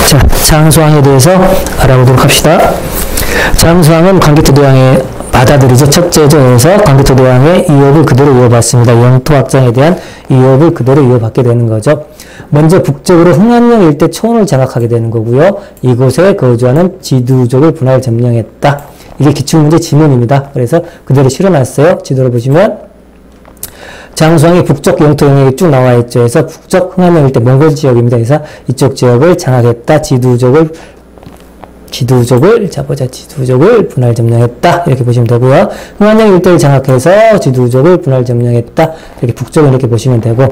자, 장수왕에 대해서 알아보도록 합시다. 장수왕은 광개토대왕의 맏아들이죠. 첫째죠. 그래서 광개토대왕의 이업을 그대로 이어받습니다. 영토 확장에 대한 이업을 그대로 이어받게 되는 거죠. 먼저 북쪽으로 흥안령 일대 초원을 장악하게 되는 거고요. 이곳에 거주하는 지두족을 분할 점령했다. 이게 기출문제 지문입니다. 그래서 그대로 실어놨어요. 지도를 보시면 장수왕의 북쪽 영토 영역이 쭉 나와 있죠. 그래서 북쪽 흥안령 일대 몽골 지역입니다. 그래서 이쪽 지역을 장악했다. 지두족을 분할 점령했다. 이렇게 보시면 되고요. 흥안령 일대를 장악해서 지두족을 분할 점령했다. 이렇게 북쪽을 이렇게 보시면 되고,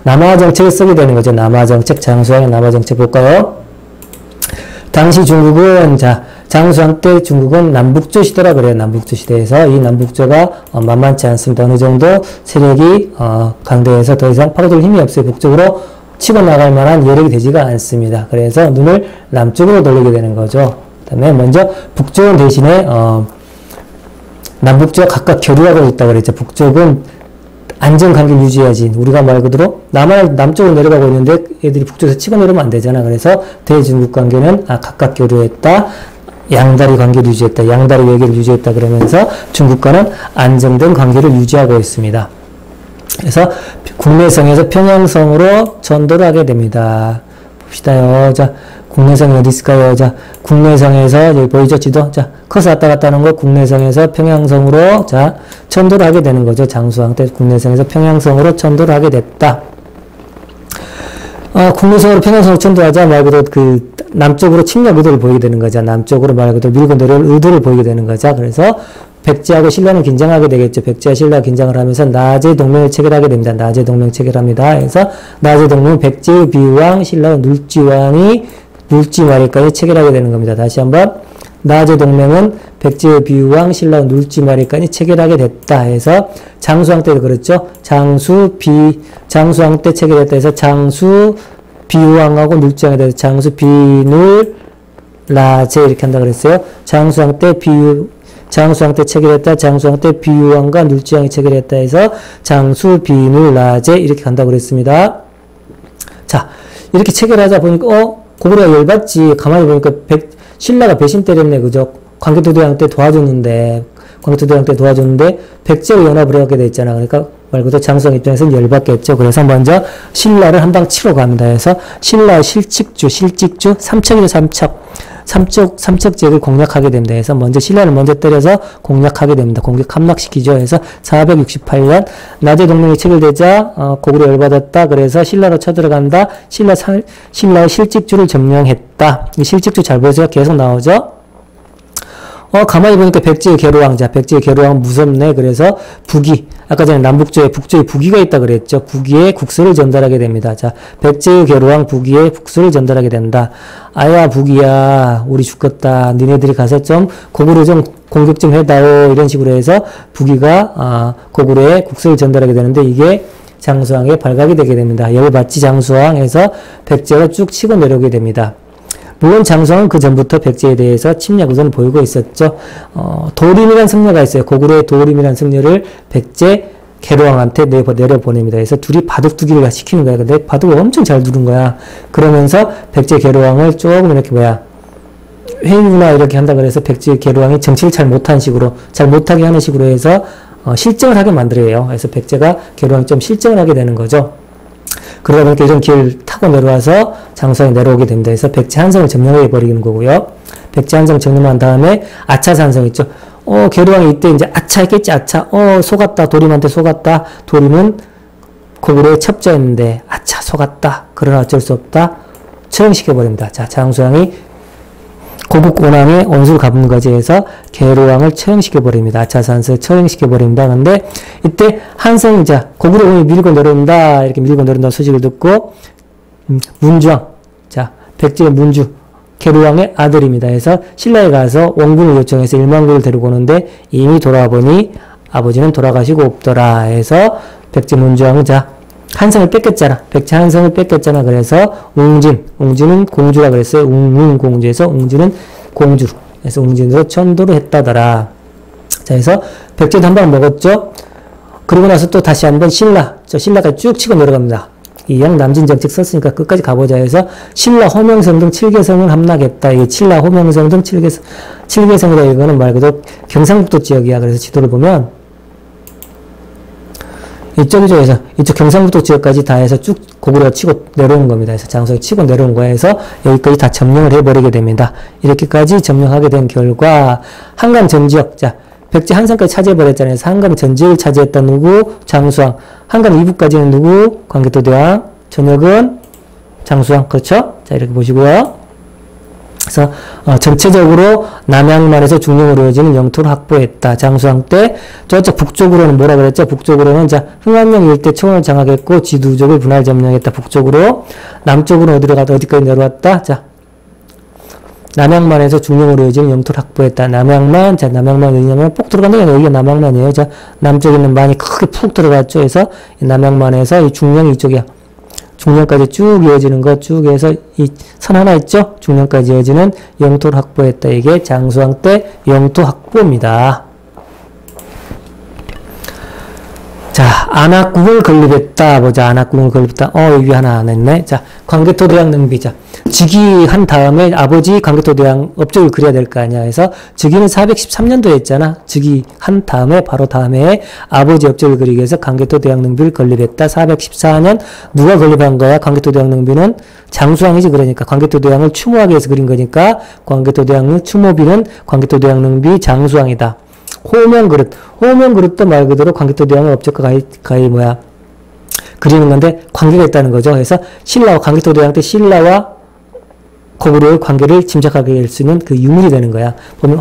남하정책을 쓰게 되는 거죠. 남하정책, 장수왕의 남하정책 볼까요? 당시 중국은, 장수왕 때 중국은 남북조 시대라 그래요. 남북조 시대에서 이 남북조가 만만치 않습니다. 어느 정도 세력이 강대해서 더 이상 파고들 힘이 없어요. 북쪽으로 치고 나갈 만한 여력이 되지가 않습니다. 그래서 눈을 남쪽으로 돌리게 되는 거죠. 그 다음에 먼저 북쪽은 대신에 남북조가 각각 교류하고 있다고 그랬죠. 북쪽은 안전관계를 유지해야지. 우리가 말 그대로 남쪽으로 내려가고 있는데 애들이 북쪽에서 치고 내려오면 안 되잖아. 그래서 대중국 관계는 각각 교류했다. 양다리 관계를 유지했다. 양다리 외교를 유지했다. 그러면서 중국과는 안정된 관계를 유지하고 있습니다. 그래서 국내성에서 평양성으로 전도를 하게 됩니다. 봅시다요. 자, 국내성이 어디 있을까요? 자, 국내성에서 여기 보이죠? 지도? 자, 커서 왔다 갔다 하는 거 국내성에서 평양성으로 전도를 하게 되는 거죠. 장수왕 때 국내성에서 평양성으로 전도를 하게 됐다. 국내성으로 평양성으로 전도하자 말 그대로 남쪽으로 침략 의도를 보이게 되는 거죠. 남쪽으로 말 그대로 밀고 내려올 의도를 보이게 되는 거죠. 그래서 백제하고 신라는 긴장하게 되겠죠. 백제와 신라가 긴장을 하면서 나제 동맹을 체결하게 됩니다. 나제 동맹 체결합니다. 그래서 나제 동맹은 백제의 비왕, 신라의 눌지왕이 눌지마리까지 체결하게 되는 겁니다. 다시 한번 나제 동맹은 백제의 비왕, 신라의 눌지마리까지 체결하게 됐다 해서 장수왕 때도 그렇죠. 장수왕 때 체결했다 해서 장수 비왕하고 눌지왕에 대해서 장수 비눌 라제 이렇게 한다 그랬어요. 장수왕 때 체결했다. 장수왕 때 비유왕과 눌지왕이 체결했다 해서 장수, 비눌, 라제 이렇게 간다고 그랬습니다. 자, 이렇게 체결하자 보니까 고구려가 열받지. 가만히 보니까 신라가 배신 때렸네. 그죠? 광개토대왕 때 도와줬는데 백제로 연합을 하게 돼 있잖아. 그러니까 말 그대로 장수왕 입장에서는 열받겠죠. 그래서 먼저 신라를 한 방 치러 갑니다. 해서 신라의 실직주, 삼척이죠. 삼척 지역을 공략하게 됩니다. 그래서 먼저 신라를 먼저 때려서 공략하게 됩니다. 공격 함락시키죠. 그래서 468년 나제 동맹이 체결되자 고구려 열받았다. 그래서 신라로 쳐들어간다. 신라의 실직주를 점령했다. 이 실직주 잘 보세요. 계속 나오죠. 가만히 보니까 백제의 계로왕은 무섭네. 그래서 아까 전에 남북조에 북조에 부기가 있다 그랬죠. 부기에 국수를 전달하게 됩니다. 자, 백제의 계로왕 부기에 국수를 전달하게 된다. 아야, 부기야, 우리 죽겠다. 니네들이 가서 좀 고구려 좀 공격 좀 해다오. 이런 식으로 해서 부기가 고구려에 국수를 전달하게 되는데 이게 장수왕의 발각이 되게 됩니다. 열받지 장수왕 해서 백제가 쭉 치고 내려오게 됩니다. 물론 장수왕은 그 전부터 백제에 대해서 침략 의도는 보이고 있었죠. 도림이라는 승려가 있어요. 고구려의 도림이라는 승려를 백제 계로왕한테 내려보냅니다. 그래서 둘이 바둑두기를 시키는 거야. 근데 바둑을 엄청 잘 두는 거야. 그러면서 백제 계로왕을 조금 이렇게 회유나 이렇게 한다 그래서 백제 계로왕이 정치를 잘 못하게 하는 식으로 해서 실정을 하게 만들어요. 그래서 백제가 계로왕이 좀 실정을 하게 되는 거죠. 그러다 보니까 이런 길을 타고 내려와서 장수왕이 내려오게 됩니다. 그래서 백제 한성을 점령해 버리는 거고요. 백제 한성 점령한 다음에 아차산성 있죠. 계로왕이 이때 이제 아차했겠지. 속았다. 도림한테 속았다. 도림은 고구려에 첩자였는데 속았다. 그러나 어쩔 수 없다. 처형시켜 버립니다. 자, 장수왕이 고국고낭에 원수를 갚은 거지 해서 계로왕을 처형시켜 버립니다. 아차산성을 처형시켜 버립니다. 근데 이때 한성이 고구려군이 밀고 내려온다. 이렇게 밀고 내려온다 소식을 듣고 문주왕, 백제의 문주 계로왕의 아들입니다. 해서 신라에 가서 원군을 요청해서 1만군을 데리고 오는데 이미 돌아와 보니 아버지는 돌아가시고 없더라 해서 백제 문주왕은 한성을 뺏겼잖아. 백제 한성을 뺏겼잖아. 그래서 웅진은 공주라 그랬어요. 웅문공주에서 웅진은 공주. 그래서 웅진으로 천도를 했다더라. 자, 그래서 백제도 한 방 먹었죠. 그러고 나서 또 다시 한번 신라가 쭉 치고 내려갑니다. 이형 남진정책 썼으니까 끝까지 가보자 해서 신라 호명성 등 7개성을 함락했다. 이게 신라 호명성 등 7개성이다. 이거는 말 그대로 경상북도 지역이야. 그래서 지도를 보면 이쪽이죠. 해서 이쪽 경상북도 지역까지 다 해서 쭉 고구려가 치고 내려온 겁니다. 그래서 장수가 치고 내려온 거야. 해서 여기까지 다 점령을 해버리게 됩니다. 이렇게까지 점령하게 된 결과 한강 전 지역, 자 백제 한산까지 차지해버렸잖아요. 그래서 한강 전 지역을 차지했던 누구? 장수왕. 한강 이북까지는 누구? 광개토대왕. 전역은 장수왕. 그렇죠? 자 이렇게 보시고요. 그래서 전체적으로 남양만에서 중령으로 이어지는 영토를 확보했다. 장수왕 때 저쪽 북쪽으로는 뭐라 그랬죠? 북쪽으로는 자 흥안령 일대 초원을 장악했고 지두족을 분할 점령했다. 북쪽으로. 남쪽으로 어디로 가다 어디까지 내려왔다? 자 남양만에서 중령으로 이어지는 영토를 확보했다. 남양만, 자 남양만 어디냐면 푹 들어간다. 여기가 남양만이에요. 자 남쪽에 있는 만이 크게 푹 들어갔죠. 그래서 남양만에서 이 중령이 이쪽이야. 중령까지 쭉 이어지는 것 쭉 해서 이 선 하나 있죠? 중령까지 이어지는 영토를 확보했다. 이게 장수왕 때 영토 확보입니다. 자, 안악궁을 건립했다. 보자, 안악궁을 건립했다. 여기 하나 안 했네. 자, 광개토대왕 능비자. 즉위한 다음에 아버지 광개토대왕 업적을 그려야 될 거 아니야. 그래서 즉위는 413년도에 했잖아. 즉위한 다음에 바로 다음에 아버지 업적을 그리기 위해서 광개토대왕 능비를 건립했다. 414년 누가 건립한 거야? 광개토대왕 능비는 장수왕이지. 그러니까 광개토대왕을 추모하기 위해서 그린 거니까 광개토대왕 추모비는 광개토대왕 능비 장수왕이다. 호명그릇. 호명그릇도 말 그대로 광개토대왕의 업적과 가히 뭐야 그리는 건데 관계가 있다는 거죠. 그래서 신라와 광개토대왕 때 신라와 고구려의 관계를 짐작하게 할 수 있는 그 유물이 되는 거야. 보면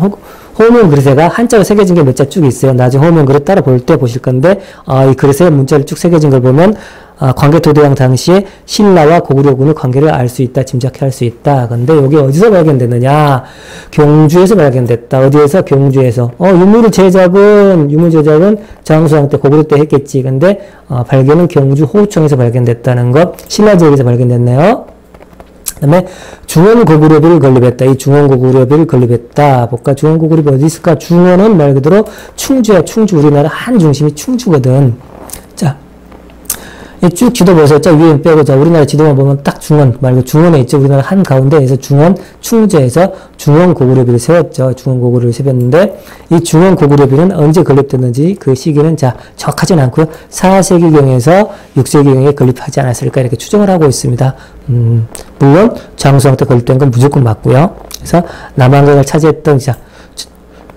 호명그릇에가 한자로 새겨진 게 몇 자 쭉 있어요. 나중에 호명그릇 따라 볼 때 보실 건데 이 그릇에 문자를 쭉 새겨진 걸 보면 광개토대왕 당시에 신라와 고구려군의 관계를 알 수 있다. 짐작할 수 있다. 근데 여기 어디서 발견됐느냐? 경주에서 발견됐다. 어디에서? 경주에서. 유물 제작은 장수왕 때 고구려 때 했겠지. 근데 발견은 경주 호우청에서 발견됐다는 것. 신라 지역에서 발견됐네요. 그 다음에 중원고구려비를 건립했다. 이 중원고구려비를 건립했다. 볼까? 중원고구려비 어디 있을까? 중원은 말 그대로 충주야. 충주. 우리나라 한 중심이 충주거든. 자, 쭉 지도 보세요. 자, 위에 빼고, 자, 우리나라 지도만 보면 딱 중원 말고 중원에 있죠. 우리나라 한 가운데에서 중원, 충주에서 중원고구려비를 세웠죠. 중원고구려비를 세웠는데, 이 중원고구려비는 언제 건립됐는지 그 시기는 자, 정확하진 않고요. 4세기경에서 6세기경에 건립하지 않았을까 이렇게 추정을 하고 있습니다. 물론, 장수왕 때 건립된 건 무조건 맞고요. 그래서 남한강을 차지했던, 자,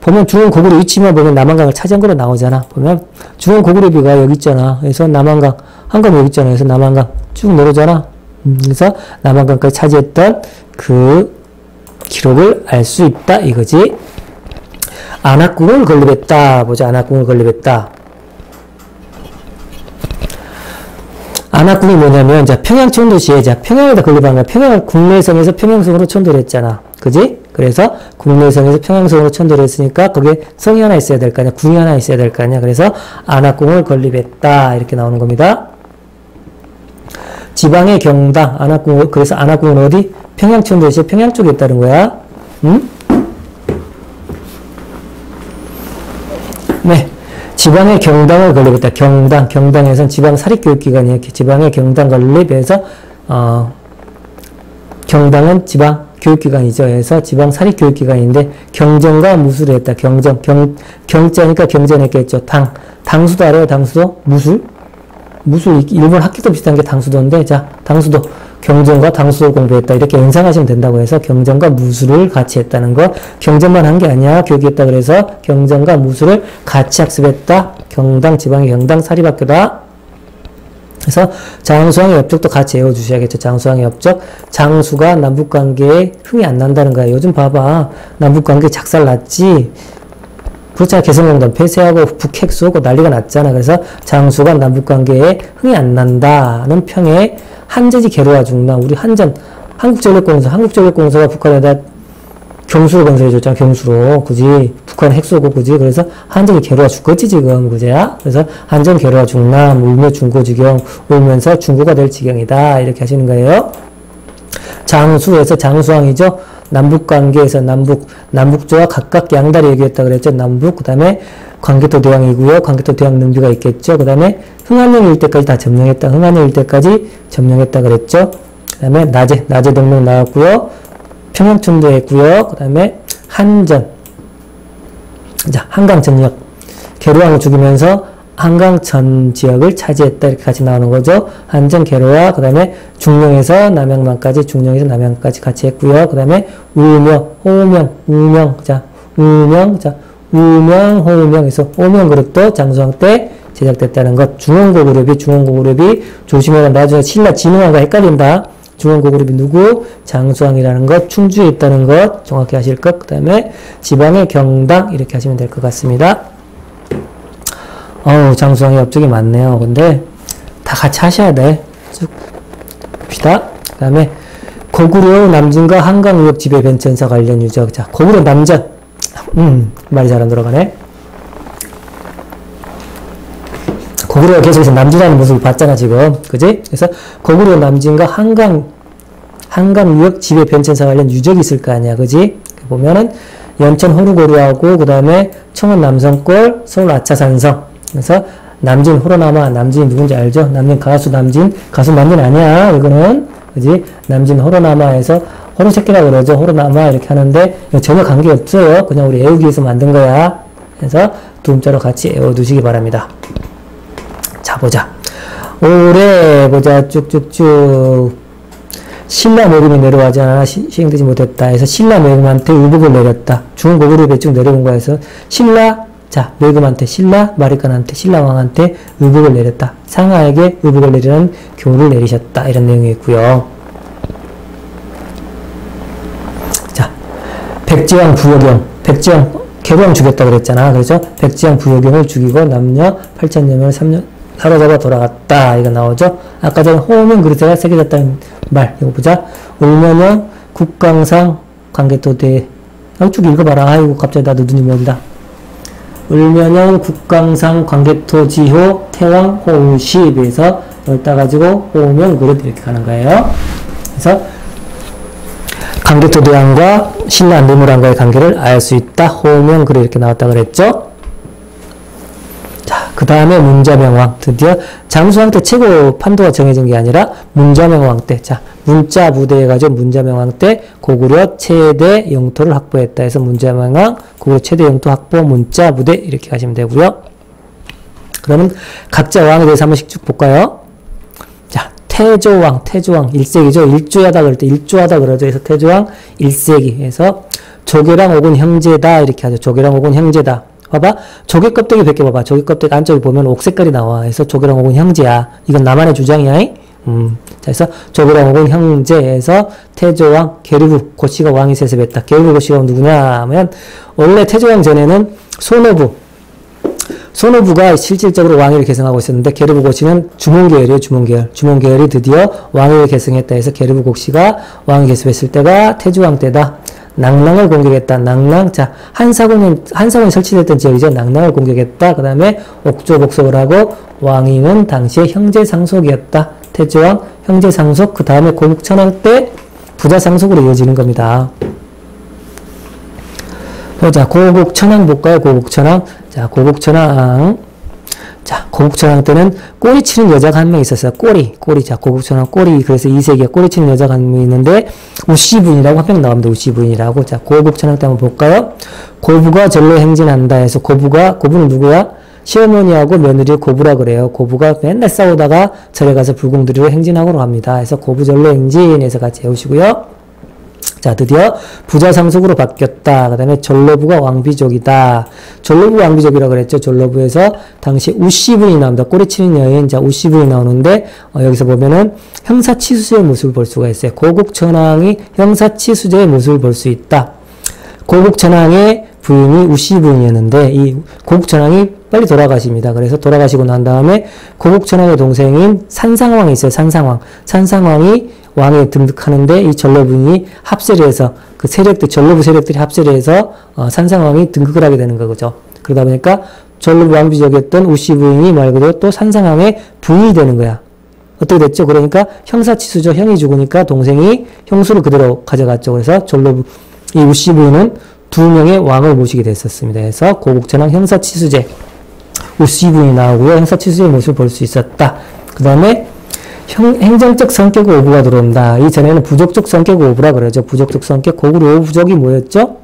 보면 중원고구려 위치만 보면 남한강을 차지한 거로 나오잖아. 보면 중원고구려비가 여기 있잖아. 그래서 남한강, 한강 여기 있잖아. 그래서 남한강 쭉 내려오잖아. 그래서 남한강까지 차지했던 그 기록을 알 수 있다 이거지. 안악궁을 건립했다. 보자. 안악궁을 건립했다. 안악궁이 뭐냐면 자 평양 천도시에 자 평양에다 건립한 거야. 평양을 국내성에서 평양성으로 천도를 했잖아. 그지? 그래서 국내성에서 평양성으로 천도를 했으니까 거기에 성이 하나 있어야 될 거 아니야. 궁이 하나 있어야 될 거 아니야. 그래서 안악궁을 건립했다. 이렇게 나오는 겁니다. 지방의 경당, 안악궁, 그래서 안악궁은 어디? 평양 천도시에 평양 쪽에 있다는 거야. 응? 네. 지방의 경당을 건립했다. 경당에서는 지방 사립교육기관이에요. 지방의 경당 건립해서, 경당은 지방 교육기관이죠. 그래서 지방 사립교육기관인데, 경전과 무술을 했다. 경자니까 경전했겠죠. 당수도 알아요? 당수도? 무술, 일본 학기도 비슷한 게 당수도인데, 자, 당수도, 경전과 당수도 공부했다. 이렇게 연상하시면 된다고 해서 경전과 무술을 같이 했다는 거. 경전만 한 게 아니야. 교육했다. 그래서 경전과 무술을 같이 학습했다. 경당, 지방의 경당, 사립학교다. 그래서 장수왕의 업적도 같이 외워주셔야겠죠. 장수왕의 업적. 장수가 남북관계에 흥이 안 난다는 거야. 요즘 봐봐. 남북관계 작살났지. 그렇잖아. 개성공단 폐쇄하고 북핵 쏘고 난리가 났잖아. 그래서 장수가 남북관계에 흥이 안 난다는 평에 한전이 괴로워 죽나. 우리 한국전력공사가 북한에다 경수로 건설해줬잖아. 경수로. 그지? 북한 핵 쏘고, 그지? 그래서 한전이 괴로워 죽겠지, 지금. 그제야? 그래서 한전 괴로워 죽나. 울며 중고 지경. 울면서 중고가 될 지경이다. 이렇게 하시는 거예요. 장수에서 장수왕이죠. 남북관계에서 남북조와 각각 양다리 얘기했다 그랬죠. 남북, 그 다음에 광개토 대왕이고요. 광개토 대왕 능비가 있겠죠. 그 다음에 흥안령 일대까지 다 점령했다. 흥안령 일대까지 점령했다 그랬죠. 그 다음에 낮에 동맹 나왔고요. 평양충도 했고요. 그 다음에 한전, 자, 한강 전역, 계류왕을 죽이면서 한강 전 지역을 차지했다. 이렇게 같이 나오는 거죠. 한전, 계류와, 그 다음에 중령에서 남양까지 같이 했고요. 그 다음에 우명, 우명, 호우명에서 오명 그릇도 장수왕 때 제작됐다는 것. 중원고그룹이 조심해라. 나중에 신라 진흥왕과 헷갈린다. 중원고그룹이 누구? 장수왕이라는 것. 충주에 있다는 것. 정확히 하실 것. 그 다음에 지방의 경당. 이렇게 하시면 될 것 같습니다. 장수왕의 업적이 많네요. 근데 다 같이 하셔야 돼. 쭉 봅시다. 그 다음에 고구려 남진과 한강 의혹 지배 벤천사 관련 유적. 자, 고구려 남전. 말이 잘 안 들어가네. 고구려가 계속해서 남진하는 모습을 봤잖아, 지금. 그지? 그래서 고구려 남진과 한강 유역 지배 벤천사 관련 유적이 있을 거 아니야. 그지? 보면은 연천 호루고루하고 그 다음에 청원 남성골, 서울 아차산성. 그래서 남진 호로나마, 남진이 누군지 알죠? 가수 남진 아니야. 이거는. 그지? 남진 호로나마에서 호로새끼라고 그러죠. 호로나마 이렇게 하는데 전혀 관계 없어요. 그냥 우리 애우기 위해서 만든 거야. 그래서 두음자로 같이 애워두시기 바랍니다. 자, 보자. 올해 보자. 쭉쭉쭉. 신라 모금이 내려가잖아. 시행되지 못했다. 해서 신라 모금한테 의복을 내렸다. 중원고구려에 쭉 내려온 거야. 해서 신라 마리칸한테 신라왕한테 의복을 내렸다. 상하에게 의복을 내리라는 교훈을 내리셨다. 이런 내용이 있고요. 자, 백지왕 부여경. 계류왕 죽였다 그랬잖아. 그래서 백지왕 부여경을 죽이고 남녀 8,000여 명을 사로잡아 돌아갔다. 이거 나오죠. 아까 전에 호명 그릇에가 새겨졌다는 말. 이거 보자. 울면영 국강상 광개토대. 쭉 읽어봐라. 아이고 갑자기 나도 눈이 멀다. 울면영 국강상 광개토지호 태왕 호우시에서 여기 따가지고 호명 그릇 이렇게 가는 거예요. 그래서 광개토 대왕과 신라 안대무랑과의 관계를 알 수 있다. 호명 그릇 이렇게 나왔다 그랬죠. 자, 그 다음에 문자명왕. 드디어 장수왕 때 최고 판도가 정해진 게 아니라 문자명왕 때. 자, 문자 부대 해가지고 문자명왕 때 고구려 최대 영토를 확보했다 해서 문자명왕, 고구려 최대 영토 확보, 문자 부대 이렇게 가시면 되고요. 그러면 각자 왕에 대해서 한 번씩 쭉 볼까요? 자, 태조왕 1세기죠. 일조하다 그럴 때 일조하다 그러죠. 그래서 태조왕 1세기 해서 조개랑 혹은 형제다 이렇게 하죠. 조개랑 혹은 형제다. 봐봐. 조개 껍데기 벗겨봐봐. 조개 껍데기 안쪽에 보면 옥색깔이 나와. 그래서 조개랑 혹은 형제야. 이건 나만의 주장이야. 자, 그래서 조개랑 혹은 형제에서 태조왕, 계류부, 고씨가 왕이 세습했다. 계류부 고씨가 누구냐 하면 원래 태조왕 전에는 손오부가 실질적으로 왕위를 계승하고 있었는데 계류부 고씨는 주몽계열이에요. 주몽계열이 드디어 왕위를 계승했다 해서 계류부 고씨가 왕위 계승했을 때가 태조왕 때다. 낭랑을 공격했다. 자, 한사군이 설치됐던 지역이죠. 낭랑을 공격했다. 그 다음에 옥조복속을 하고 왕위는 당시에 형제상속이었다. 태조왕 형제상속, 그 다음에 고국천왕 때 부자상속으로 이어지는 겁니다. 보자. 고국천왕 볼까요? 자, 고국천왕 때는 꼬리 치는 여자가 한 명 있었어요. 꼬리. 자, 고국천왕 꼬리. 그래서 2세기에 꼬리 치는 여자가 한 명 있는데, 우씨부인이라고 한 명 나옵니다. 우씨부인이라고. 자, 고국천왕 때 한번 볼까요? 고부가 절로 행진한다 해서 고부는 누구야? 시어머니하고 며느리 고부라 그래요. 고부가 맨날 싸우다가 절에 가서 불공들이로 행진하고 합니다. 그래서 고부절로 행진해서 같이 해오시고요. 자, 드디어 부자상속으로 바뀌었다. 그 다음에 전로부가 왕비족이다. 전로부 왕비족이라고 그랬죠. 전로부에서 당시 우씨부인이 나옵니다. 꼬리치는 여인. 자, 우씨부인이 나오는데, 여기서 보면은 형사치수제의 모습을 볼 수가 있어요. 고국천왕이 형사치수제의 모습을 볼 수 있다. 고국천왕의 부인이 우씨부인이었는데, 이 고국천왕이 빨리 돌아가십니다. 그래서 돌아가시고 난 다음에 고국천왕의 동생인 산상왕이 있어요. 산상왕이 왕에 등극하는데 이 전로부인이 합세를 해서 그 전로부 세력들이 합세를 해서 산상왕이 등극을 하게 되는 거죠. 그러다 보니까 전로부 왕비족이었던 우씨 부인이 말 그대로 또 산상왕의 부인이 되는 거야. 어떻게 됐죠? 그러니까 형사치수죠. 형이 죽으니까 동생이 형수를 그대로 가져갔죠. 그래서 졸로 이 우씨 부인은 두 명의 왕을 모시게 됐었습니다. 그래서 고국천왕 형사치수제 우씨 부인이 나오고요. 형사치수제의 모습을 볼 수 있었다. 그 다음에 행정적 성격 오부가 들어온다. 이전에는 부족적 성격 오부라 그러죠. 부족적 성격, 고구려 오부족이 뭐였죠?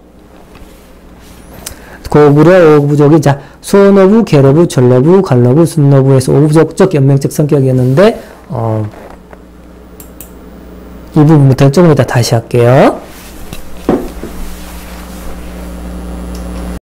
고구려 오부족이, 자, 소노부, 계로부, 전로부, 갈로부, 순노부에서 오부족적 연맹적 성격이었는데, 이 부분부터는 조금 이따 다시 할게요.